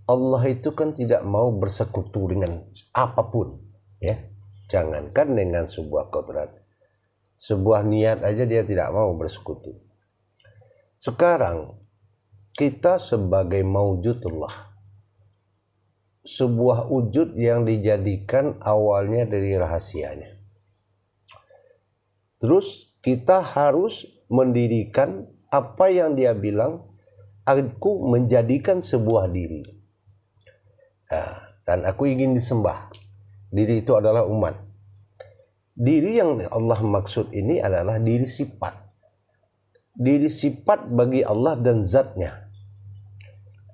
Allah itu kan tidak mau bersekutu dengan apapun, ya. Jangankan dengan sebuah kodrat, sebuah niat aja dia tidak mau bersekutu. Sekarang kita sebagai maujudullah, sebuah wujud yang dijadikan awalnya dari rahasianya. Terus kita harus mendirikan apa yang dia bilang, aku menjadikan sebuah diri. Dan aku ingin disembah. Diri itu adalah umat. Diri yang Allah maksud ini adalah diri sifat. Diri sifat bagi Allah dan zatnya.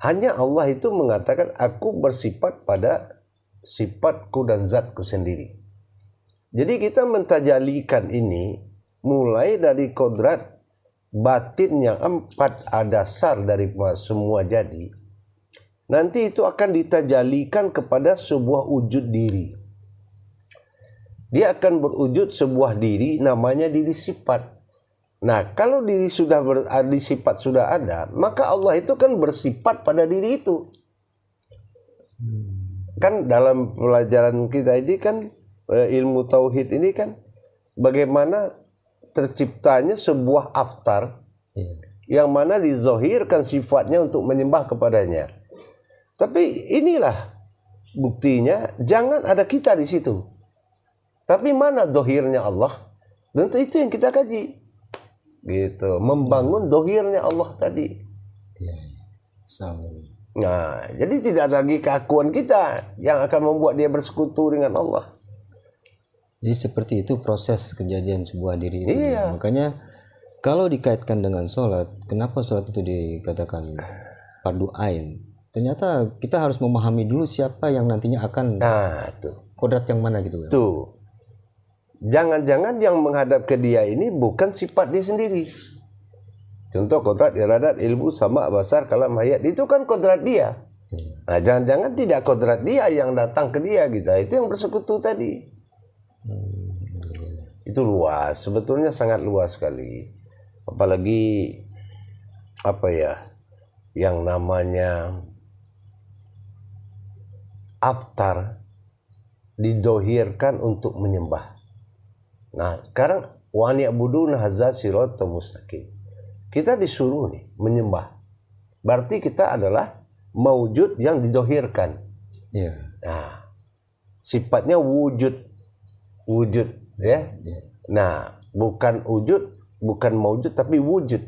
Hanya Allah itu mengatakan aku bersifat pada sifatku dan zatku sendiri. Jadi kita mentajalikan ini mulai dari kodrat batin yang 4 dasar dari semua jadi. Nanti itu akan ditajalikan kepada sebuah wujud diri. Dia akan berwujud sebuah diri namanya diri sifat. Nah, kalau diri sudah di sifat sudah ada, maka Allah itu kan bersifat pada diri itu. Kan dalam pelajaran kita ini kan ilmu tauhid ini kan bagaimana terciptanya sebuah aftar yang mana dizohirkan sifatnya untuk menyembah kepadanya. Tapi inilah buktinya, jangan ada kita di situ. Tapi mana dohirnya Allah? Tentu itu yang kita kaji. Gitu, membangun dohirnya Allah tadi. Nah, jadi tidak ada lagi keakuan kita yang akan membuat dia bersekutu dengan Allah. Jadi seperti itu proses kejadian sebuah diri itu. Iya. Makanya kalau dikaitkan dengan sholat, kenapa sholat itu dikatakan fardu ain? Ternyata kita harus memahami dulu siapa yang nantinya akan kodrat yang mana gitu. Tuh. Jangan-jangan yang menghadap ke dia ini bukan sifat dia sendiri. Contoh kodrat, iradat, ilmu, sama, basar, kalam, hayat. Itu kan kodrat dia. Nah, jangan-jangan tidak kodrat dia yang datang ke dia gitu. Itu yang bersekutu tadi. Itu luas. Sebetulnya sangat luas sekali. Apalagi yang namanya aftar didohirkan untuk menyembah. Nah, sekarang wa ya'buduna hadza siratal mustaqim. Kita disuruh nih menyembah. Berarti kita adalah maujud yang didohirkan. Nah, sifatnya wujud ya. Nah, bukan wujud, bukan maujud tapi wujud.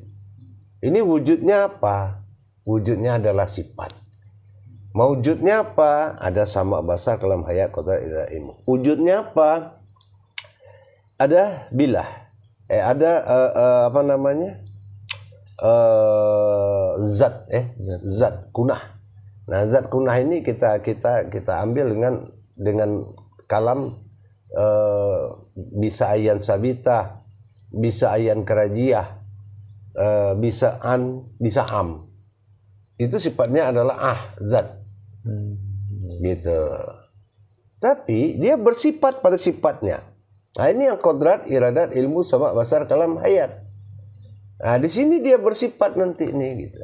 Ini wujudnya apa? Wujudnya adalah sifat. Maujudnya apa? Ada sama, basar, kalam, hayat, qadar, ira, ilmu. Wujudnya apa? Ada bilah. Ada zat kunah. Nah, zat kunah ini kita ambil dengan kalam, bisa ayan sabitah, bisa ayan kerajiah, bisa bisa am. Itu sifatnya adalah zat. Gitu. Tapi dia bersifat pada sifatnya. Nah, ini yang kodrat, iradat, ilmu, sama, basar, kalam, hayat. Nah, di sini dia bersifat nanti nih gitu.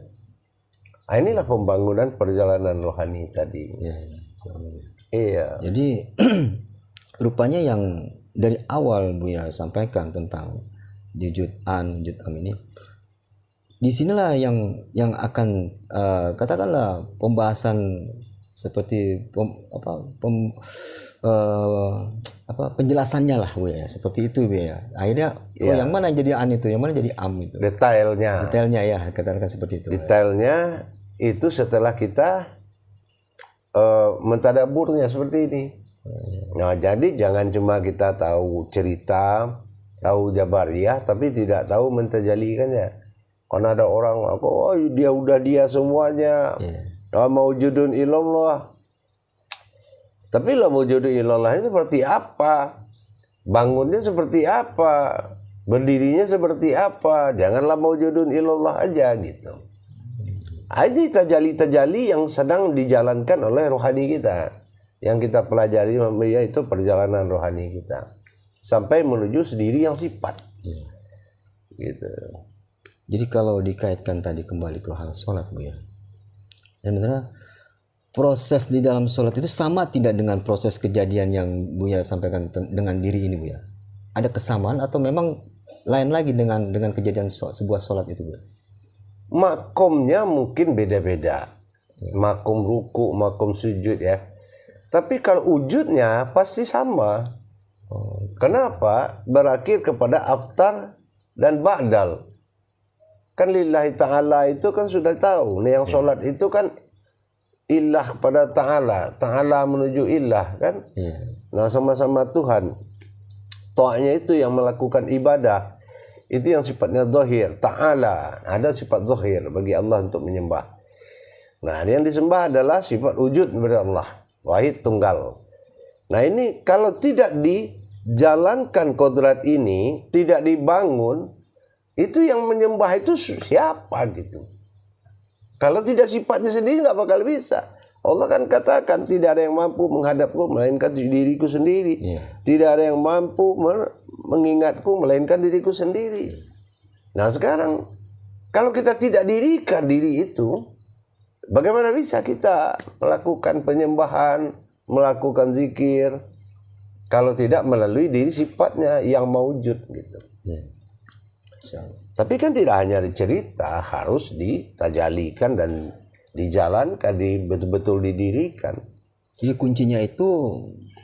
Nah, inilah pembangunan perjalanan rohani tadi. Iya. Jadi rupanya yang dari awal Buya sampaikan tentang wujud am ini, disinilah yang akan katakanlah pembahasan seperti penjelasannya lah Bu ya, seperti itu Bu ya. Akhirnya yang mana jadi an itu, yang mana jadi am itu. Detailnya ya, katakan seperti itu. Detailnya itu setelah kita mentadaburnya seperti ini. Nah, jadi jangan cuma kita tahu cerita, tahu jabariyah tapi tidak tahu mentajalikannya. Karena ada orang dia semuanya. Maujudun ilallah. Tapi maujudun ilallah ini seperti apa? Bangunnya seperti apa? Berdirinya seperti apa? Janganlah maujudun ilallah aja gitu. Ini tajali-tajali yang sedang dijalankan oleh rohani kita. Yang kita pelajari yaitu perjalanan rohani kita. Sampai menuju sendiri yang sifat. Gitu. Jadi kalau dikaitkan tadi kembali ke hal sholat Bu ya, sebenarnya proses di dalam sholat itu sama tidak dengan proses kejadian yang Buya sampaikan dengan diri ini, Buya? Ada kesamaan atau memang lain lagi dengan kejadian sebuah sholat itu, Buya? Makomnya mungkin beda-beda, makom ruku, makom sujud ya. Tapi kalau wujudnya pasti sama. Kenapa? Berakhir kepada aftar dan ba'dal. Kan lillahi ta'ala itu kan sudah tahu. Nih yang sholat itu kan ilah kepada ta'ala. Ta'ala menuju ilah kan. Nah sama-sama Tuhan. Ta'anya itu yang melakukan ibadah. Itu yang sifatnya zahir. Ta'ala. Ada sifat zahir bagi Allah untuk menyembah. Nah yang disembah adalah sifat wujud kepada Allah. Wahid tunggal. Nah ini kalau tidak dijalankan kodrat ini, tidak dibangun, itu yang menyembah itu siapa gitu. Kalau tidak sifatnya sendiri nggak bakal bisa. Allah kan katakan tidak ada yang mampu menghadapku melainkan diriku sendiri. Tidak ada yang mampu mengingatku melainkan diriku sendiri. Nah sekarang kalau kita tidak dirikan diri itu, bagaimana bisa kita melakukan penyembahan, melakukan zikir kalau tidak melalui diri sifatnya yang maujud gitu. Tapi kan tidak hanya dicerita, harus ditajalikan dan dijalankan, betul-betul didirikan. Jadi kuncinya itu,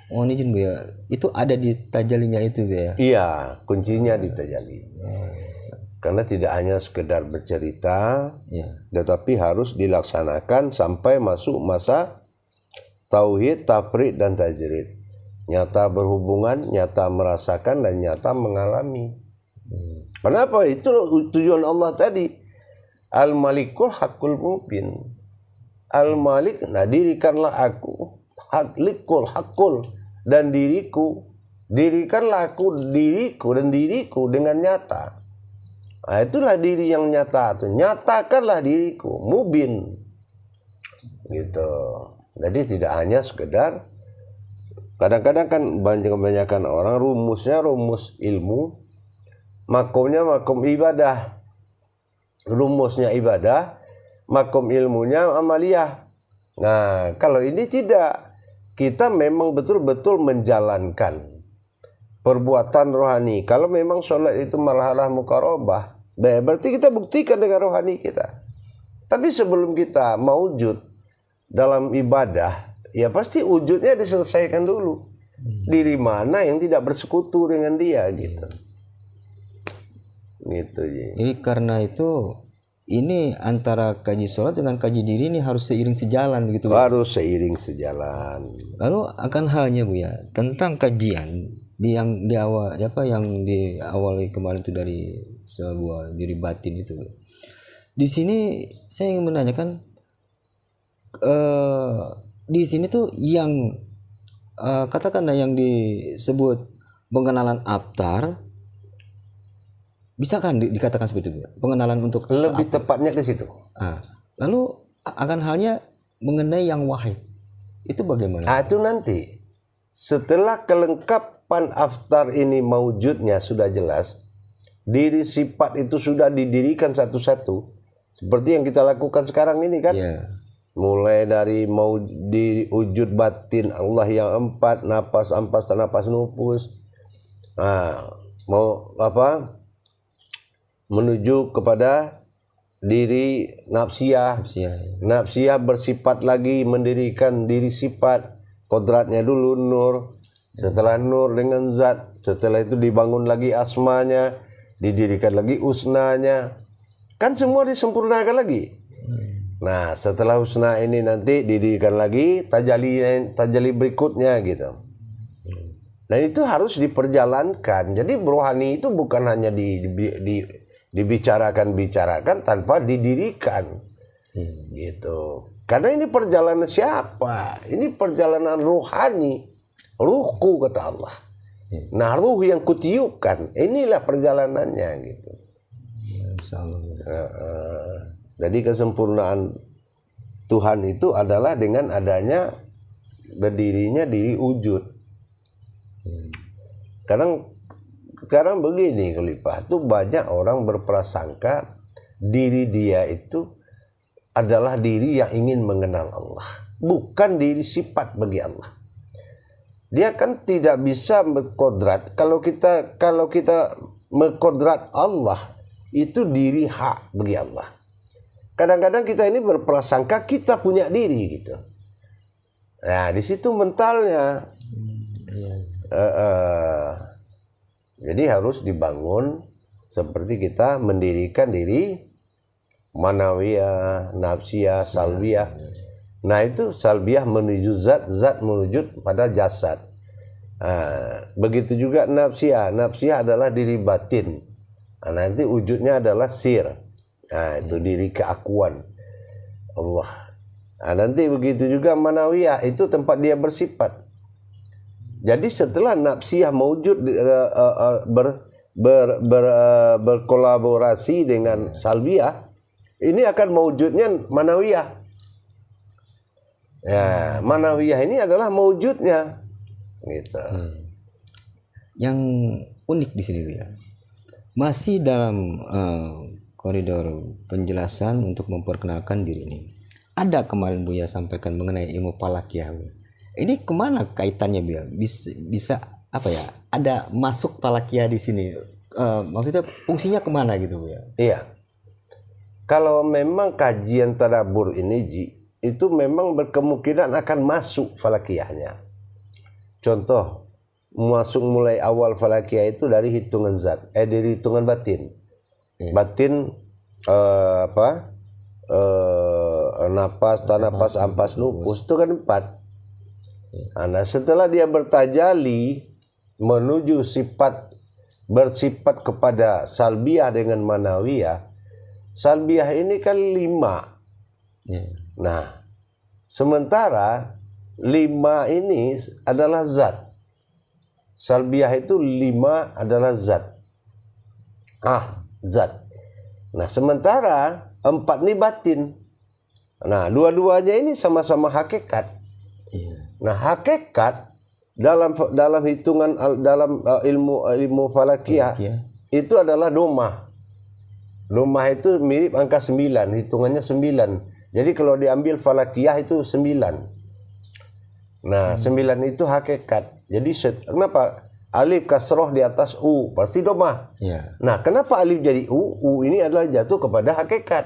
mohon izin Bu ya, itu ada di tajalinya itu Bu ya? Iya, kuncinya di tajali. Karena tidak hanya sekedar bercerita, tetapi harus dilaksanakan sampai masuk masa tauhid, tafrid dan tajrid. Nyata berhubungan, nyata merasakan dan nyata mengalami. Kenapa? Itu tujuan Allah tadi. Al-Malikul Hakul Mubin. Al-Malik, nah dirikanlah aku. Hakul, hakul dan diriku. Dirikanlah aku, diriku dan diriku dengan nyata. Nah, itulah diri yang nyata tuh. Nyatakanlah diriku, mubin. Gitu. Jadi tidak hanya sekedar, kadang-kadang kan kebanyakan orang rumusnya rumus ilmu, makomnya makom ibadah. Rumusnya ibadah, makom ilmunya amaliyah. Nah, kalau ini tidak, kita memang betul-betul menjalankan perbuatan rohani. Kalau memang sholat itu marhalah muqarabah, berarti kita buktikan dengan rohani kita. Tapi sebelum kita mewujud dalam ibadah, ya pasti wujudnya diselesaikan dulu. Diri mana yang tidak bersekutu dengan dia gitu. Gitu. Jadi karena itu ini antara kaji sholat dengan kaji diri ini harus seiring sejalan begitu. Harus seiring sejalan. Lalu akan halnya Bu ya tentang kajian yang diawali kemarin itu dari sebuah diri batin itu. Di sini saya ingin menanyakan di sini tuh yang katakanlah yang disebut pengenalan aftar, bisa kan dikatakan seperti itu, pengenalan untuk lebih tepatnya ke situ. Lalu akan halnya mengenai yang wahid itu bagaimana? Itu nanti setelah kelengkapan aftar ini mewujudnya sudah jelas, diri sifat itu sudah didirikan satu-satu seperti yang kita lakukan sekarang ini kan. Mulai dari mau di wujud batin Allah yang empat, napas ampas dan napas nupus. Mau apa? Menuju kepada diri nafsiyah. Nafsiyah bersifat lagi mendirikan diri sifat. Kodratnya dulu nur. Setelah nur dengan zat. Setelah itu dibangun lagi asmanya. Didirikan lagi usnanya. Kan semua disempurnakan lagi. Nah setelah husna ini nanti didirikan lagi tajali berikutnya gitu. Dan itu harus diperjalankan. Jadi rohani itu bukan hanya dibicarakan tanpa didirikan gitu. Karena ini perjalanan siapa? Ini perjalanan rohani, ruhku kata Allah. Nah ruh yang kutiupkan, inilah perjalanannya gitu. Jadi kesempurnaan Tuhan itu adalah dengan adanya berdirinya diri wujud. Sekarang begini Khalifah, tuh banyak orang berprasangka diri dia itu adalah diri yang ingin mengenal Allah. bukan diri sifat bagi Allah. Dia kan tidak bisa mengkodrat. Kalau kita mengkodrat Allah, itu diri hak bagi Allah. Kadang-kadang kita ini berprasangka kita punya diri gitu. Nah, di situ mentalnya. Jadi harus dibangun seperti kita mendirikan diri manawiyah, nafsiyah, salbiyah. Nah, itu salbiyah menuju zat, zat menuju pada jasad. Begitu juga nafsiyah. Nafsiyah adalah diri batin. Nanti wujudnya adalah sir. Itu diri keakuan Allah. Nanti begitu juga manawiyah, itu tempat dia bersifat. Jadi setelah nafsiyah mewujud berkolaborasi dengan salbiyah, ini akan mewujudnya manawiyah. Ya, manawiyah ini adalah mewujudnya. Gitu. Yang unik di sini ya, masih dalam koridor penjelasan untuk memperkenalkan diri ini. Ada kemarin Buya sampaikan mengenai ilmu falakiyah. Ini kemana kaitannya Buya? Bisa apa ya? Ada masuk falakiyah di sini. Maksudnya fungsinya kemana gitu Buya? Iya. Kalau memang kajian tadabbur ini Ji, itu memang berkemungkinan akan masuk falakiyahnya. Contoh, masuk mulai awal falakiyah itu dari hitungan zat, dari hitungan batin. Batin napas, tanapas, ampas, nufus itu kan 4. Nah, setelah dia bertajali menuju bersifat kepada salbiyah dengan manawiyah, salbiyah ini kan 5. Nah, sementara 5 ini adalah zat. Salbiyah itu 5 adalah zat. Zat. Nah, sementara 4 ini batin. Nah, dua-duanya ini sama-sama hakikat. Nah, hakikat dalam hitungan dalam ilmu falakiyah itu adalah domah. Domah itu mirip angka 9, hitungannya 9. Jadi kalau diambil falakiyah itu 9. Nah, 9 itu hakikat. Jadi kenapa alif kasroh di atas u? Pasti domah. Nah, kenapa alif jadi u? U ini adalah jatuh kepada hakikat.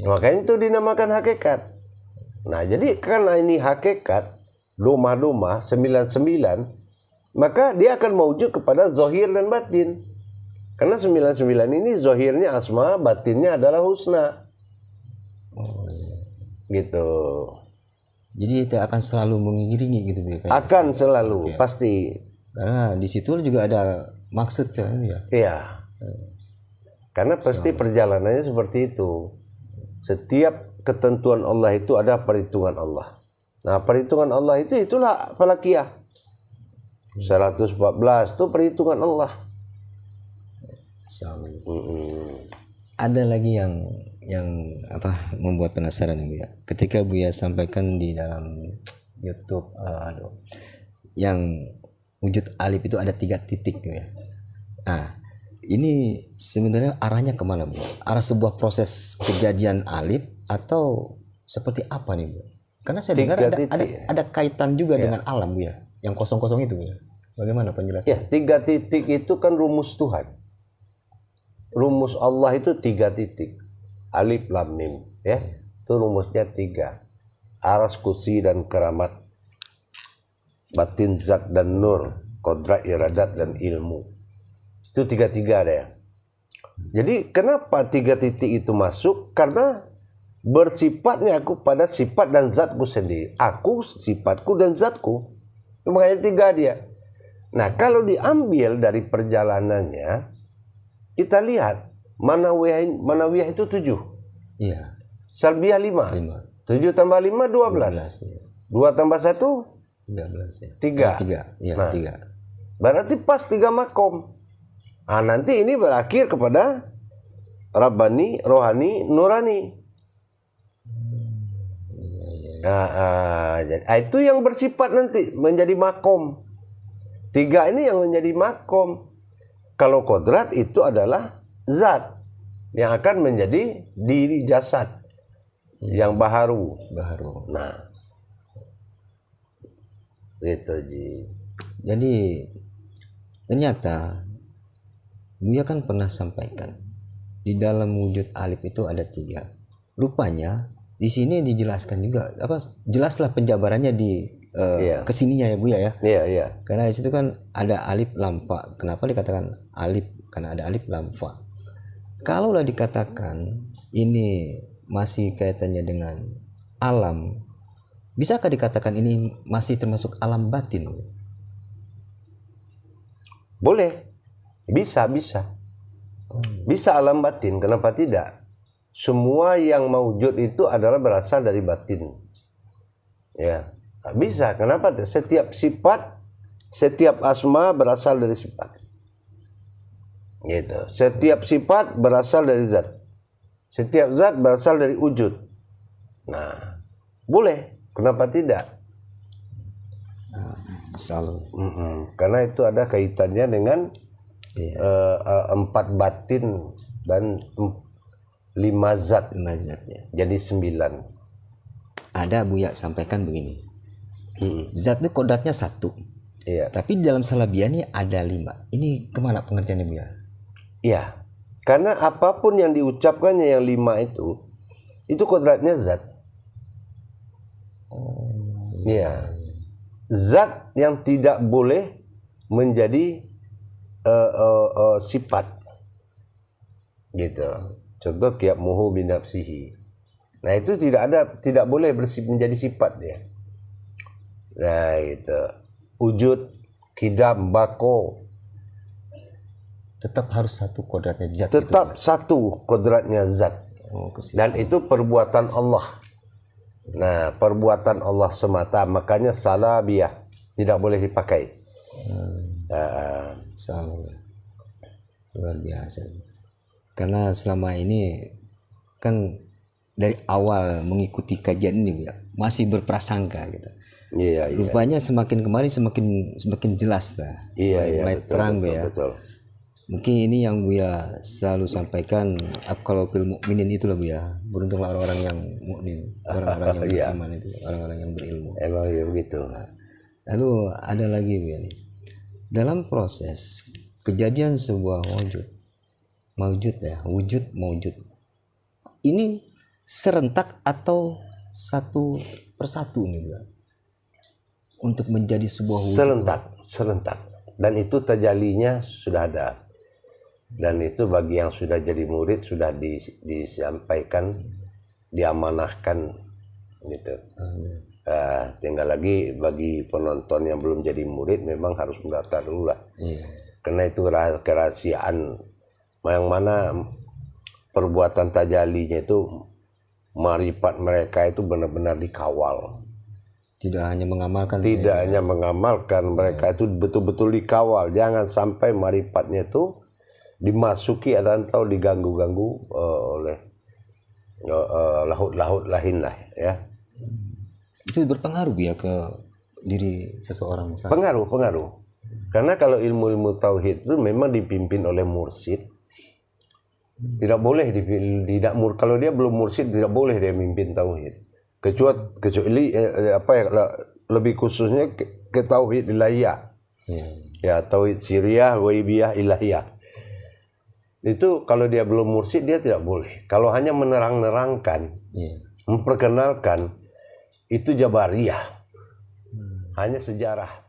Makanya itu dinamakan hakikat. Nah, jadi karena ini hakikat, domah-domah 99, maka dia akan mewujud kepada zohir dan batin. Karena 99 ini zohirnya asma, batinnya adalah husna. Gitu. Jadi itu akan selalu mengiringi gitu ya? Akan selalu, pasti. Karena di situ juga ada maksud ya. Iya. Karena pasti perjalanannya seperti itu. Setiap ketentuan Allah itu ada perhitungan Allah. Nah, perhitungan Allah itulah falakiyah. 114 itu perhitungan Allah. Ada lagi yang membuat penasaran ya. Ketika Buya sampaikan di dalam YouTube yang wujud alif itu ada 3 titik ya. Nah, ini sebenarnya arahnya kemana Bu? Arah sebuah proses kejadian alif atau seperti apa nih Bu? Karena saya dengar ada kaitan juga dengan alam Bu ya, yang kosong-kosong itu Bu ya. Bagaimana penjelasannya? Ya, 3 titik itu kan rumus Tuhan. Rumus Allah itu 3 titik. Alif lam mim ya. Itu rumusnya 3. Aras, kursi dan keramat. Batin, zat dan nur, kodrat, iradat dan ilmu. Itu 3 ada ya. Jadi kenapa 3 titik itu masuk? Karena bersifatnya aku pada sifat dan zatku sendiri. Aku, sifatku dan zatku. Makanya 3 dia. Nah, kalau diambil dari perjalanannya, kita lihat manawiyah itu 7. Iya. Salbiyah 5. 7 tambah 5 12. 2 tambah 1 13 ya. 3. Iya, Nah, 3. berarti pas 3 makom. Nah, nanti ini berakhir kepada Rabbani, Rohani, Nurani. Nah, itu yang bersifat nanti menjadi makom. 3 ini yang menjadi makom. Kalau kodrat itu adalah zat yang akan menjadi diri jasad. yang baharu. Nah, gitu Ji. Jadi ternyata Buya kan pernah sampaikan di dalam wujud alif itu ada 3. Rupanya di sini dijelaskan juga jelaslah penjabarannya di kesininya ya Buya ya. Iya. Karena di situ kan ada alif lam fa. Kenapa dikatakan alif? Karena ada alif lam fa. Kalaulah dikatakan ini masih kaitannya dengan alam, bisakah dikatakan ini masih termasuk alam batin? Boleh, bisa alam batin. Kenapa tidak? Semua yang maujud itu adalah berasal dari batin. Ya, bisa. Kenapa? Setiap sifat, setiap asma berasal dari sifat. Gitu. Setiap sifat berasal dari zat. Setiap zat berasal dari wujud. Nah, boleh. Kenapa tidak? Karena itu ada kaitannya dengan 4 batin dan 5 zat. Ya. Jadi 9. Ada Buya sampaikan begini. Zat itu kodratnya 1. Iya. Tapi di dalam salabiannya ada 5. Ini kemana pengertiannya Buya? Iya. Karena apapun yang diucapkannya yang 5 itu kodratnya zat. Iya. Zat yang tidak boleh menjadi sifat. Gitu. Contoh kiab muhu binafsihi. Nah, itu tidak boleh menjadi sifat dia. Nah, itu wujud, kidam, bako tetap harus satu kodratnya zat. Tetap satu kodratnya zat. Dan itu perbuatan Allah. Nah, perbuatan Allah semata, makanya salabiyah tidak boleh dipakai. Salah. Luar biasa. Karena selama ini kan dari awal mengikuti kajian ini ya, masih berprasangka gitu. Iya. Rupanya semakin kemarin semakin jelas lah. Mulai betul, terang betul, ya. Betul. Mungkin ini yang Buya selalu sampaikan, aqalul mukminin itulah Buya. Beruntunglah orang-orang yang mukmin, orang-orang yang beriman itu, orang-orang yang berilmu. Emang ya begitu. Lalu ada lagi Buya nih. Dalam proses kejadian sebuah wujud maujud. Ini serentak atau satu persatu nih Buya? Untuk menjadi sebuah wujud. Serentak. Dan itu tajalinya sudah ada. Dan itu bagi yang sudah jadi murid sudah disampaikan, diamanahkan gitu. Tinggal lagi bagi penonton yang belum jadi murid memang harus mendaftar dulu lah. Karena itu kerahasiaan yang mana perbuatan tajalinya itu marifat mereka itu benar-benar dikawal. Tidak hanya mengamalkan. Mereka itu betul-betul dikawal. Jangan sampai marifatnya itu dimasuki atau diganggu-ganggu oleh lahut-lahut lain lah ya. Itu berpengaruh ya ke diri seseorang misalnya. Pengaruh. Karena kalau ilmu-ilmu tauhid itu memang dipimpin oleh mursyid. Tidak boleh kalau dia belum mursyid tidak boleh dia memimpin tauhid. Kecuali lebih khususnya ke tauhid ilahiyah. Ya, tauhid siriyah, ghaibiyah, ilahiyah. Itu kalau dia belum mursyid dia tidak boleh. Kalau hanya menerang-nerangkan, memperkenalkan, itu jabariyah. Hanya sejarah.